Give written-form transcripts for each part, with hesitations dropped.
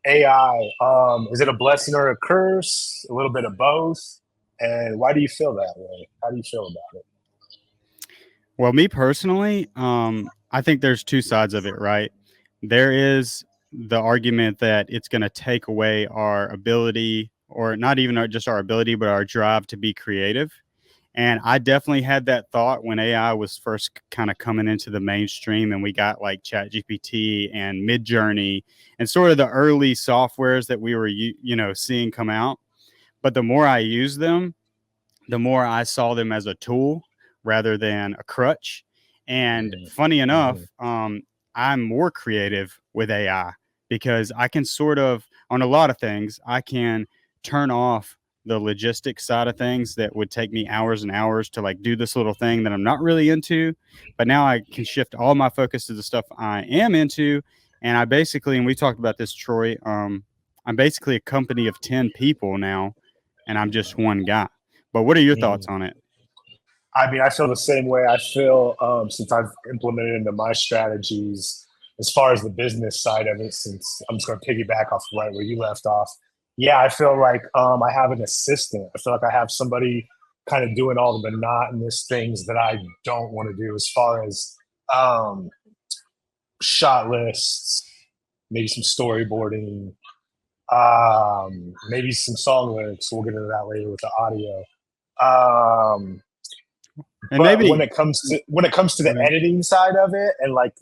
AI, is it a blessing or a curse? A little bit of both. And why do you feel that way? How do you feel about it? Well, me personally, I think there's two sides of it, right? There is the argument that it's going to take away our ability, or not even just our ability, but our drive to be creative. And I definitely had that thought when AI was first kind of coming into the mainstream, and we got like ChatGPT and Midjourney and sort of the early softwares that we were, seeing come out. But the more I used them, the more I saw them as a tool rather than a crutch. And funny enough, Mhm. I'm more creative with AI because I can sort of, on a lot of things, I can turn off the logistics side of things that would take me hours and hours to like do this little thing that I'm not really into. But now I can shift all my focus to the stuff I am into. And I basically, and we talked about this, Troy, I'm basically a company of 10 people now, and I'm just one guy. But what are your thoughts Mhm. on it? I mean, I feel the same way. I feel since I've implemented into my strategies as far as the business side of it, since I'm just going to piggyback off right where you left off. Yeah, I feel like I have an assistant. I feel like I have somebody kind of doing all the monotonous things that I don't want to do as far as um, shot lists, maybe some storyboarding, maybe some song lyrics. We'll get into that later with the audio. Um, And but when maybe it comes to go the ahead. editing side of it, and like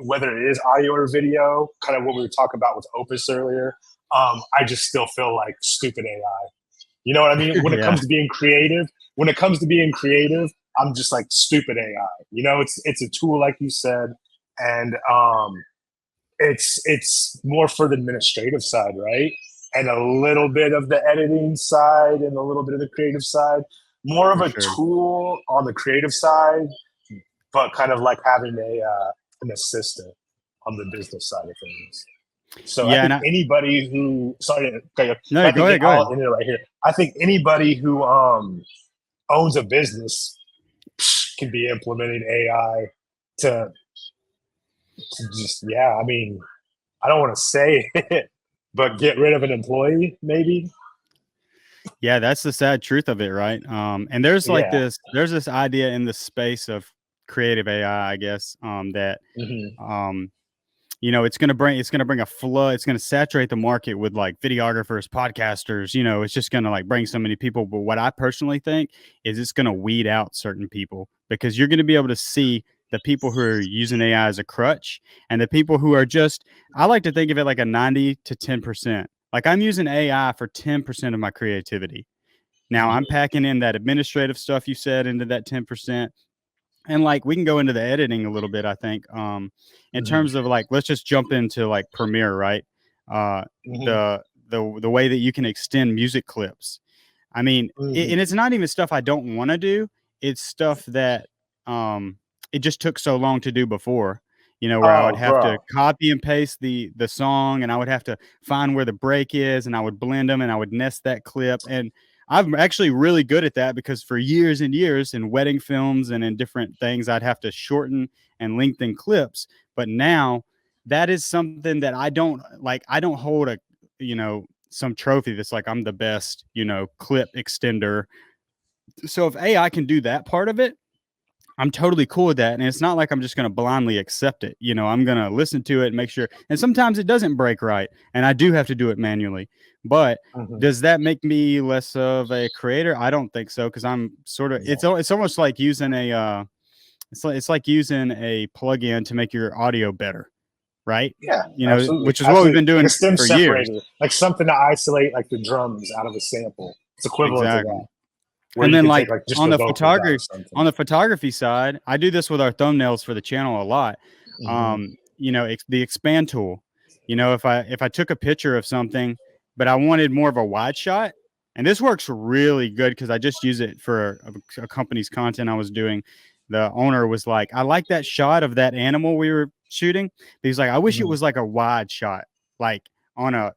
whether it is audio or video, kind of what we were talking about with Opus earlier, I just still feel like stupid AI. You know what I mean? When it Yeah, comes to being creative, I'm just like stupid AI. You know, it's a tool like you said, and it's more for the administrative side, right? And a little bit of the editing side and a little bit of the creative side. More of for a sure. tool on the creative side, but kind of like having a an assistant on the business side of things. So I Yeah, and think anybody who okay, no, I go think ahead, go ahead. I'll end it right here. I think anybody who owns a business can be implementing AI to, just yeah. I mean, I don't want to say it, but get rid of an employee, maybe. Yeah, that's the sad truth of it, right? And there's like Yeah. there's this idea in the space of creative AI, I guess, that Hmm. um, it's gonna bring a flood. It's gonna saturate the market with like videographers, podcasters. It's just gonna like bring so many people. But what I personally think is it's gonna weed out certain people because you're gonna be able to see the people who are using AI as a crutch and the people who are just. I like to think of it like a 90 to 10%. Like I'm using AI for 10% of my creativity. Now I'm Hmm. packing in that administrative stuff you said into that 10%. And like we can go into the editing a little bit, I think. In terms Hmm. of like let's just jump into like Premiere, right? uh Hmm. the way that you can extend music clips. I mean, and Hmm. it's not even stuff I don't want to do. It's stuff that um it just took so long to do before, where I would Oh, have to bro. copy and paste the song, and I would have to find where the break is, and I would blend them, and I would nest that clip. And I'm actually really good at that because for years and years in wedding films and in different things, I'd have to shorten and lengthen clips. But now that is something that I don't like. I don't hold some trophy that's like I'm the best, clip extender. So if AI can do that part of it, I'm totally cool with that. And it's not like I'm just going to blindly accept it. I'm going to listen to it and make sure. And sometimes it doesn't break right. And I do have to do it manually. But Hmm. does that make me less of a creator? I don't think so. Cause I'm sort of, No. it's almost like using it's like using a plug-in to make your audio better. Right. Yeah, absolutely, Which is what we've absolutely. been Like a doing stem for years. separator, like something to isolate like the drums out of a sample. It's equivalent to that, Exactly. where And you then can take like like just the vocals out of on something. the photography side, I do this with our thumbnails for the channel a lot. Hmm. The expand tool. If I took a picture of something, but I wanted more of a wide shot, and this works really good because I just use it for a company's content I was doing. The owner was like, "I like that shot of that animal we were shooting." But he's like, "I wish it Hmm. was like a wide shot, like on a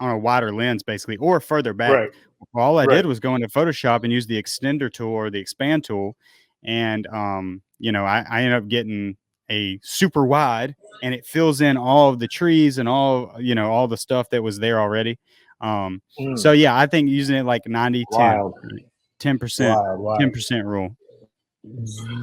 on a wider lens, basically, or further back." Right, All I did right. was go into Photoshop and use the extender tool or the expand tool, and I ended up getting a super wide, and it fills in all of the trees and all, all the stuff that was there already. So yeah, I think using it like 90-10, Wild. 10%, Wild. 10% rule.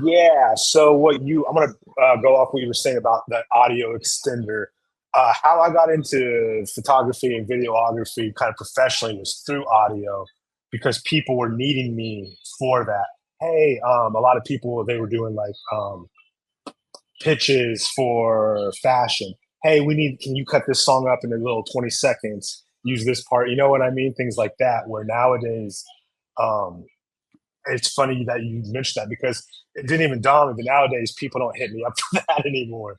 Yeah. So I'm gonna go off what you were saying about that audio extender. How I got into photography and videography kind of professionally was through audio, because people were needing me for that. Hey, a lot of people, they were doing like pitches for fashion. Hey, can you cut this song up in a little 20 seconds? Use this part. You know what I mean? Things like that. Where nowadays, um, it's funny that you mentioned that, because it didn't even dawn on me. Nowadays, people don't hit me up for that anymore.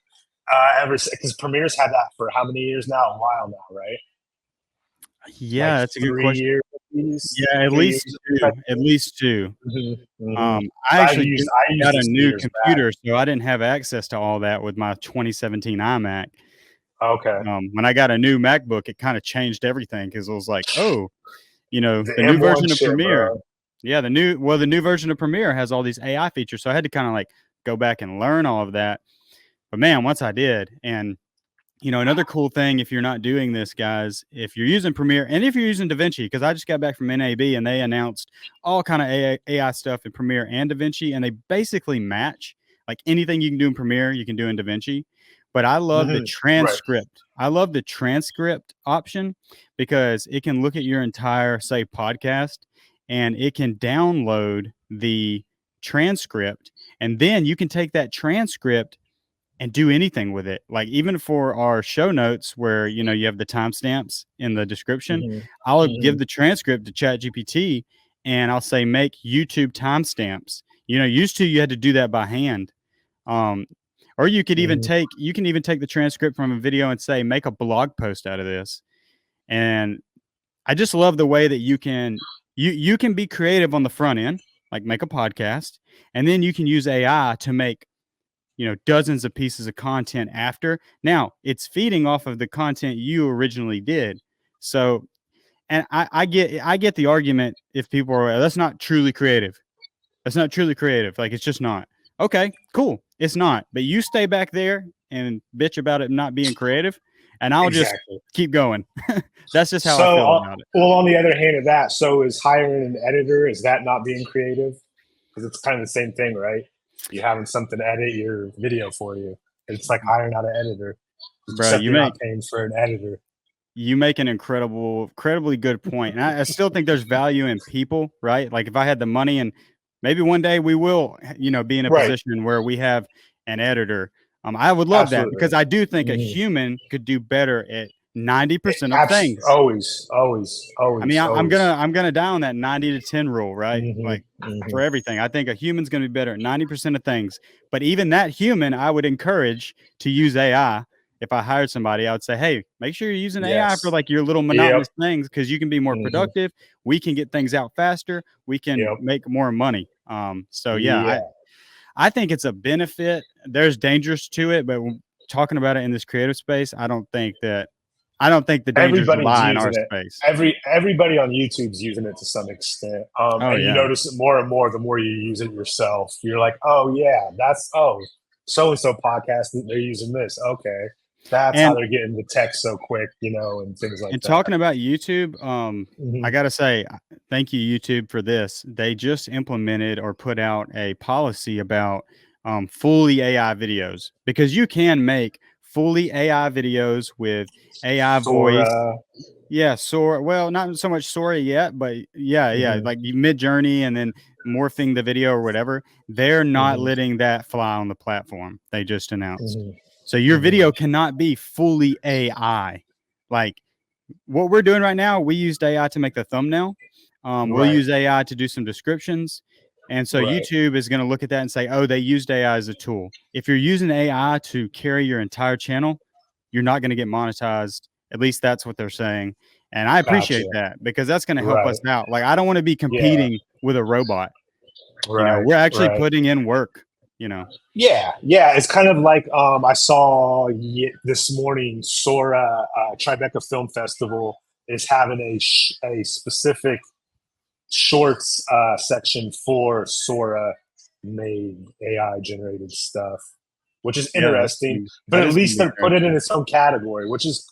Because Premiere's had that for how many years now? A while now, right? Yeah, Like that's a good 3 question. years. At least, Yeah, at 3 least years. two. At least two. I I actually used got a this new years back. computer, so I didn't have access to all that with my 2017 iMac. Okay. When I got a new MacBook, it kind of changed everything, because it was like, oh, the new M1 version of shit, Premiere. bro. Yeah, the new version of Premiere has all these AI features, so I had to kind of like go back and learn all of that. But man, once I did, and another cool thing, if you're not doing this, guys, if you're using Premiere and if you're using DaVinci, because I just got back from NAB and they announced all kind of AI stuff in Premiere and DaVinci, and they basically match. Like anything you can do in Premiere, you can do in DaVinci. But I love the Right. transcript. I love the transcript option, because it can look at your entire, say, podcast, and it can download the transcript, and then you can take that transcript and do anything with it. Like even for our show notes, where you have the timestamps in the description, I'll give the transcript to ChatGPT, and I'll say make YouTube timestamps. Used to you had to do that by hand, or you could even take the transcript from a video and say make a blog post out of this. And I just love the way that you can be creative on the front end, like make a podcast, and then you can use AI to make dozens of pieces of content after. Now it's feeding off of the content you originally did. So, and I get the argument if people are, that's not truly creative. That's not truly creative. Like, it's just not. Okay, cool. It's not. But you stay back there and bitch about it not being creative, and I'll just keep going. That's just how I feel about it. Well, on the other hand of that, so is hiring an editor, is that not being creative? Because it's kind of the same thing, right? You're having something edit your video for you. It's like hiring out an editor. Bro, except you're not paying for an editor. You make an incredibly good point. And I still think there's value in people, right? Like if I had the money, and maybe one day we will, be in a position where we have an editor. I would love that, because I do think a human could do better at 90% of things. Always. I mean, I'm gonna die on that 90-10 rule, right? Like for everything. I think a human's gonna be better at 90% of things. But even that human, I would encourage to use AI. If I hired somebody, I would say, hey, make sure you're using AI for like your little monotonous things, because you can be more productive. We can get things out faster. We can make more money. So I think it's a benefit. There's dangers to it, but talking about it in this creative space, I don't think the dangers lie in our space. Everybody on YouTube's using it to some extent. You notice it more and more the more you use it yourself. You're like, oh yeah, so-and-so podcast, they're using this. Okay. That's how they're getting the text so quick, and things like that. And talking about YouTube, I got to say, thank you, YouTube, for this. They just implemented or put out a policy about fully AI videos, because you can make fully AI videos with AI voice. Yeah, Sora. Well, not so much Sora yet, but yeah, like Mid-Journey and then morphing the video or whatever. They're not letting that fly on the platform. They just announced. So your video cannot be fully AI. Like what we're doing right now, we used AI to make the thumbnail. We'll use AI to do some descriptions. And so YouTube is going to look at that and say, oh, they used AI as a tool. If you're using AI to carry your entire channel, you're not going to get monetized. At least that's what they're saying. And I appreciate that, because that's going to help us out. Like, I don't want to be competing with a robot. We're actually putting in work. Yeah. It's kind of like I saw this morning, Sora Tribeca Film Festival is having a specific shorts section for Sora made AI generated stuff. which is Yeah, interesting. But that at is least gonna they're be put great. it in its own category, which is,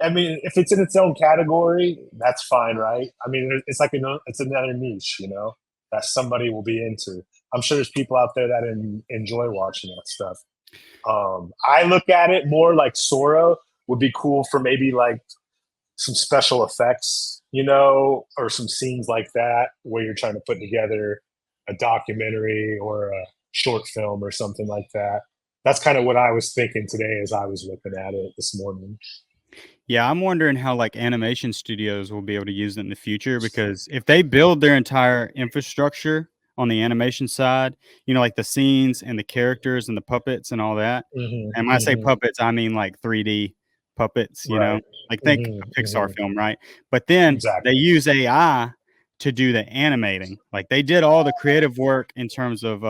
I mean, if it's in its own category, that's fine, right? I mean, it's like it's another niche, you know, that somebody will be into. I'm sure there's people out there that enjoy watching that stuff. I look at it more like Sora would be cool for maybe like some special effects, you know, or some scenes like that where you're trying to put together a documentary or a short film or something like that. That's kind of what I was thinking today as I was looking at it this morning. Yeah, I'm wondering how like animation studios will be able to use it in the future because if they build their entire infrastructure on the animation side, you know, like the scenes and the characters and the puppets and all that. And when I say puppets, I mean like 3D puppets, you know, Right. like think a Pixar Hmm. film, right? But then they Exactly. use AI to do the animating. Like they did all the creative work in terms of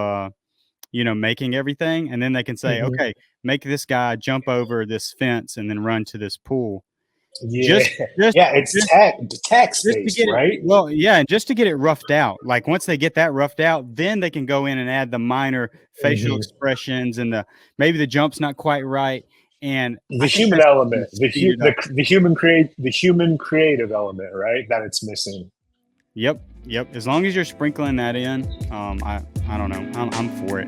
you know, making everything, and then they can say, Hmm. okay, make this guy jump over this fence and then run to this pool. Yeah. Just just Yeah. It's just text just to based, get it right? well, yeah, and just to get it roughed out. Like, once they get that roughed out, then they can go in and add the minor facial Hmm. expressions and the maybe the jump's not quite right, and The I think human that's just gonna element, speed it up. the human creative element, right? That it's missing. Yep, yep, as long as you're sprinkling that in, I don't know, I'm for it.